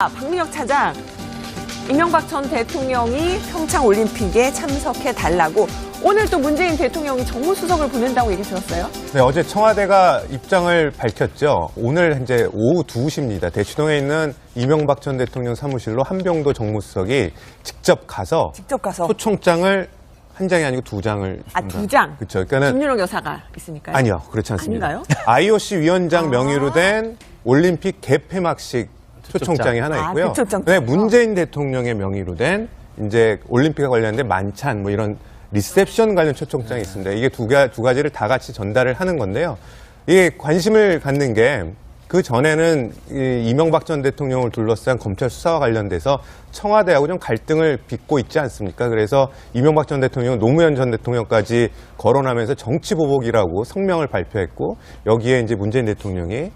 박민혁 차장, 이명박 전 대통령이 평창올림픽에 참석해달라고 오늘 또 문재인 대통령이 정무수석을 보낸다고 얘기 들었어요? 네, 어제 청와대가 입장을 밝혔죠. 오늘 이제 오후 2시입니다. 대치동에 있는 이명박 전 대통령 사무실로 한병도 정무수석이 직접 가서 초청장을 한 장이 아니고 두 장을 두 장? 그렇죠. 그러니까는 김윤옥 여사가 있으니까요? 아니요, 그렇지 않습니다. 아닌가요? IOC 위원장 명의로 된 올림픽 개폐막식 초청장이 하나 있고요. 네, 문재인 대통령의 명의로 된 이제 올림픽과 관련된 만찬 뭐 이런 리셉션 관련 초청장이 있습니다. 이게 두 가지를 다 같이 전달을 하는 건데요. 이게 관심을 갖는 게 그 전에는 이명박 전 대통령을 둘러싼 검찰 수사와 관련돼서 청와대하고 좀 갈등을 빚고 있지 않습니까? 그래서 이명박 전 대통령은 노무현 전 대통령까지 거론하면서 정치보복이라고 성명을 발표했고 여기에 이제 문재인 대통령이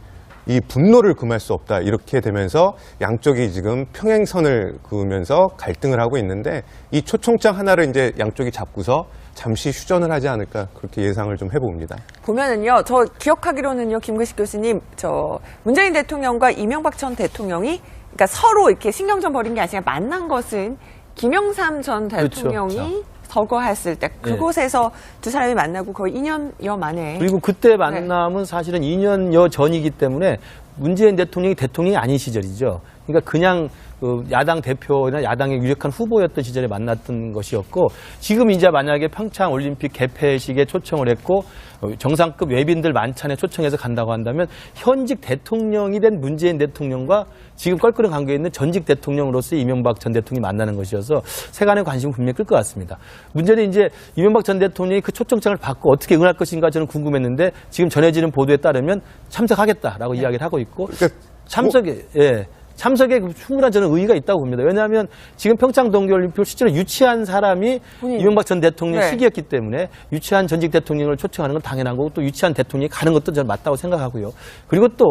이 분노를 금할 수 없다 이렇게 되면서 양쪽이 지금 평행선을 그으면서 갈등을 하고 있는데 이 초청장 하나를 이제 양쪽이 잡고서 잠시 휴전을 하지 않을까 그렇게 예상을 좀 해봅니다. 보면은요, 저 기억하기로는요, 김근식 교수님, 문재인 대통령과 이명박 전 대통령이 그러니까 서로 이렇게 신경전 벌인 게 아니라 만난 것은 김영삼 전 대통령이 그렇죠. 서거했을 때 그곳에서 두 사람이 만나고 거의 2년여 만에. 그리고 그때 만남은 사실은 2년여 전이기 때문에 문재인 대통령이 아닌 시절이죠. 그러니까 그냥 야당 대표나 야당의 유력한 후보였던 시절에 만났던 것이었고 지금 이제 만약에 평창 올림픽 개폐식에 초청을 했고 정상급 외빈들 만찬에 초청해서 간다고 한다면 현직 대통령이 된 문재인 대통령과 지금 껄끄러운 관계에 있는 전직 대통령으로서 이명박 전 대통령이 만나는 것이어서 세간의 관심은 분명히 끌 것 같습니다. 문제는 이제 이명박 전 대통령이 그 초청장을 받고 어떻게 응할 것인가 저는 궁금했는데 지금 전해지는 보도에 따르면 참석하겠다라고 이야기를 하고 있고 참석에 충분한 저는 의의가 있다고 봅니다. 왜냐하면 지금 평창 동계올림픽을 실제로 유치한 사람이 이명박 전 대통령 시기였기 때문에 유치한 전직 대통령을 초청하는 건 당연한 거고 또 유치한 대통령이 가는 것도 저는 맞다고 생각하고요. 그리고 또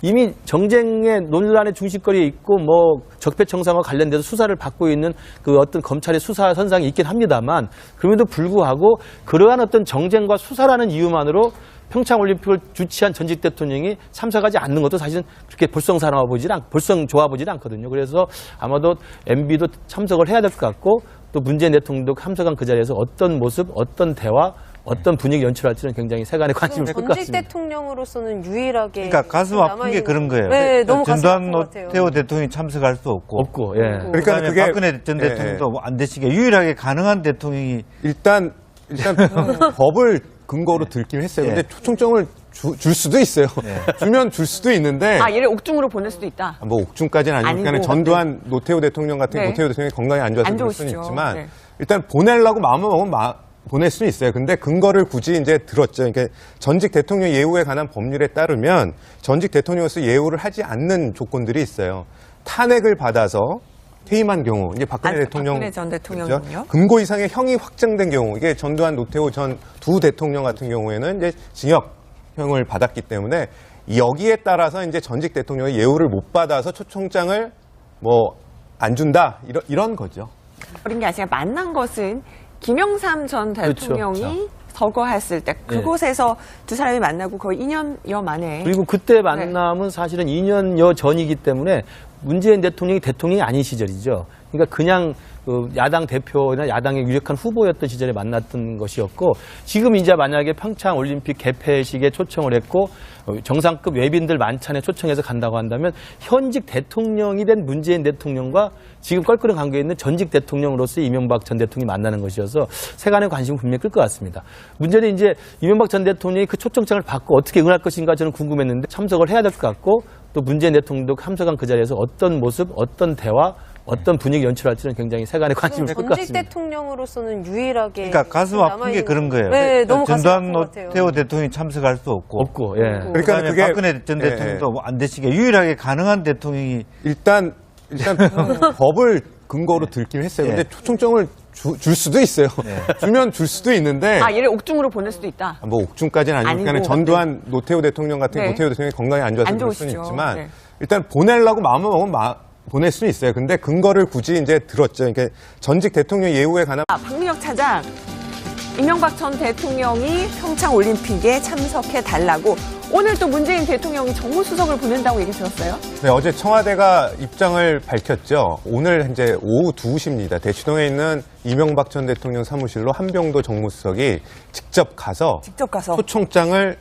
이미 정쟁의 논란의 중심거리에 있고 뭐 적폐청산과 관련돼서 수사를 받고 있는 그 어떤 검찰의 수사 선상이 있긴 합니다만 그럼에도 불구하고 그러한 어떤 정쟁과 수사라는 이유만으로 평창올림픽을 주최한 전직 대통령이 참석하지 않는 것도 사실은 그렇게 볼성 좋아 보질 않거든요. 그래서 아마도 MB도 참석을 해야 될 것 같고 또 문재인 대통령도 참석한 그 자리에서 어떤 모습, 어떤 대화, 어떤 분위기 연출할지는 굉장히 세간의 관심을 끌 것 같습니다. 전직 대통령으로서는 유일하게 그러니까 가슴 아픈 게 그런 거예요. 네, 너무 전두환 노태우 대통령이 참석할 수 없고, 그러니까 그게 박근혜 전 대통령도 안 되시게 유일하게 가능한 대통령이 일단 법을 근거로 들긴 했어요. 근데 초청장을 줄 수도 있어요. 주면 줄 수도 있는데. 얘를 옥중으로 보낼 수도 있다. 뭐 옥중까지는 아니니까 전두환 노태우 대통령 같은 노태우 대통령이 건강이 안 좋아서 그럴 수는 있지만 일단 보내려고 마음을 먹으면 보낼 수는 있어요. 근데 근거를 굳이 이제 들었죠. 그러니까 전직 대통령 예우에 관한 법률에 따르면 전직 대통령으로서 예우를 하지 않는 조건들이 있어요. 탄핵을 받아서 퇴임한 경우, 이제 박근혜 전 대통령은요? 그렇죠? 금고 이상의 형이 확정된 경우, 이게 전두환, 노태우 전 두 대통령 같은 경우에는 이제 징역형을 받았기 때문에 여기에 따라서 이제 전직 대통령이 예우를 못 받아서 초청장을 뭐 안 준다 이런 거죠. 그런 게 아니라 만난 것은 김영삼 전 대통령이 서거했을 때 그곳에서 두 사람이 만나고 거의 2년여 만에. 그리고 그때 만남은 사실은 2년여 전이기 때문에 문재인 대통령이 아닌 시절이죠. 그러니까 그냥 야당 대표나 야당의 유력한 후보였던 시절에 만났던 것이었고 지금 이제 만약에 평창 올림픽 개폐식에 초청을 했고 정상급 외빈들 만찬에 초청해서 간다고 한다면 현직 대통령이 된 문재인 대통령과 지금 껄끄러운 관계에 있는 전직 대통령으로서 이명박 전 대통령이 만나는 것이어서 세간의 관심은 분명히 끌 것 같습니다. 문제는 이제 이명박 전 대통령이 그 초청장을 받고 어떻게 응할 것인가 저는 궁금했는데 참석을 해야 될 것 같고 또 문재인 대통령도 참석한 그 자리에서 어떤 모습, 어떤 대화, 어떤 분위기 연출할지는 굉장히 세간의 관심을 끌 것 같습니다. 전직 대통령으로서는 유일하게 그러니까 가슴 아픈 게 그런 거예요. 네, 너무 전두환 노태우 대통령이 참석할 수 없고 그러니까 그게 박근혜 전 대통령도 안 되시게 유일하게 가능한 대통령이 일단 법을 근거로 들긴 했어요. 근데 초청장을 줄 수도 있어요. 주면 줄 수도 있는데. 얘를 옥중으로 보낼 수도 있다. 뭐 옥중까지는 아니니까 전두환 노태우 대통령 같은 노태우 대통령이 건강이 안 좋아서 그럴 수는 있지만 일단 보내려고 마음을 먹으면 보낼 수는 있어요. 근데 근거를 굳이 이제 들었죠. 그러니까 전직 대통령 예우에 관한. 박민혁 차장, 이명박 전 대통령이 평창 올림픽에 참석해 달라고 오늘 또 문재인 대통령이 정무수석을 보낸다고 얘기 들었어요? 네, 어제 청와대가 입장을 밝혔죠. 오늘 이제 오후 2시입니다. 대치동에 있는 이명박 전 대통령 사무실로 한병도 정무수석이 직접 가서 초청장을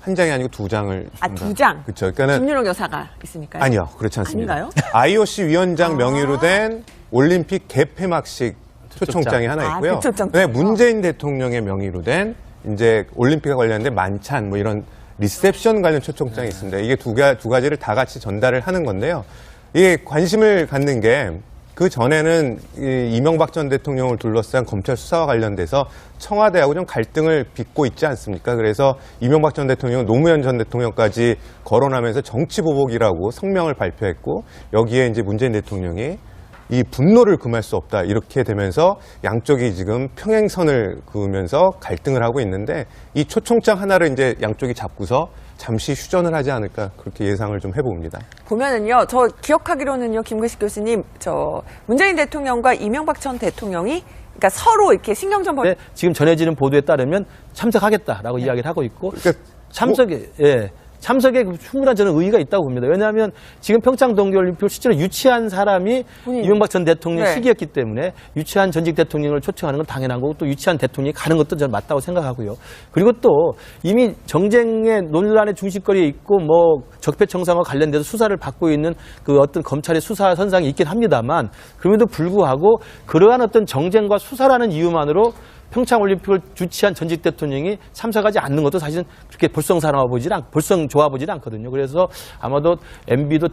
한 장이 아니고 2장을 아, 2장? 그렇죠. 그러니까는 김윤옥 여사가 있으니까요? 아니요, 그렇지 않습니다. 아닌가요? IOC 위원장 명의로 된 올림픽 개폐막식 초청장이 하나 있고요. 그 초청장. 네, 문재인 대통령의 명의로 된 이제 올림픽에 관련된 만찬 뭐 이런 리셉션 관련 초청장이 있습니다. 이게 두 가지를 다 같이 전달을 하는 건데요. 이게 관심을 갖는 게 그 전에는 이명박 전 대통령을 둘러싼 검찰 수사와 관련돼서 청와대하고 좀 갈등을 빚고 있지 않습니까? 그래서 이명박 전 대통령은 노무현 전 대통령까지 거론하면서 정치보복이라고 성명을 발표했고 여기에 이제 문재인 대통령이 이 분노를 금할 수 없다 이렇게 되면서 양쪽이 지금 평행선을 그으면서 갈등을 하고 있는데 이 초청장 하나를 이제 양쪽이 잡고서 잠시 휴전을 하지 않을까 그렇게 예상을 좀 해봅니다. 보면은요, 저 기억하기로는요, 김근식 교수님, 저 문재인 대통령과 이명박 전 대통령이 그러니까 서로 이렇게 신경전 벌. 지금 전해지는 보도에 따르면 참석하겠다라고 이야기를 하고 있고 참석에 충분한 저는 의의가 있다고 봅니다. 왜냐하면 지금 평창 동계올림픽을 실제로 유치한 사람이 이명박 전 대통령 시기였기 때문에 유치한 전직 대통령을 초청하는 건 당연한 거고 또 유치한 대통령이 가는 것도 저는 맞다고 생각하고요. 그리고 또 이미 정쟁의 논란의 중심거리에 있고 뭐 적폐청산과 관련돼서 수사를 받고 있는 그 어떤 검찰의 수사 선상이 있긴 합니다만 그럼에도 불구하고 그러한 어떤 정쟁과 수사라는 이유만으로 평창올림픽을 주최한 전직 대통령이 참석하지 않는 것도 사실은 그렇게 볼썽 좋아 보지는 않거든요. 그래서 아마도 MB도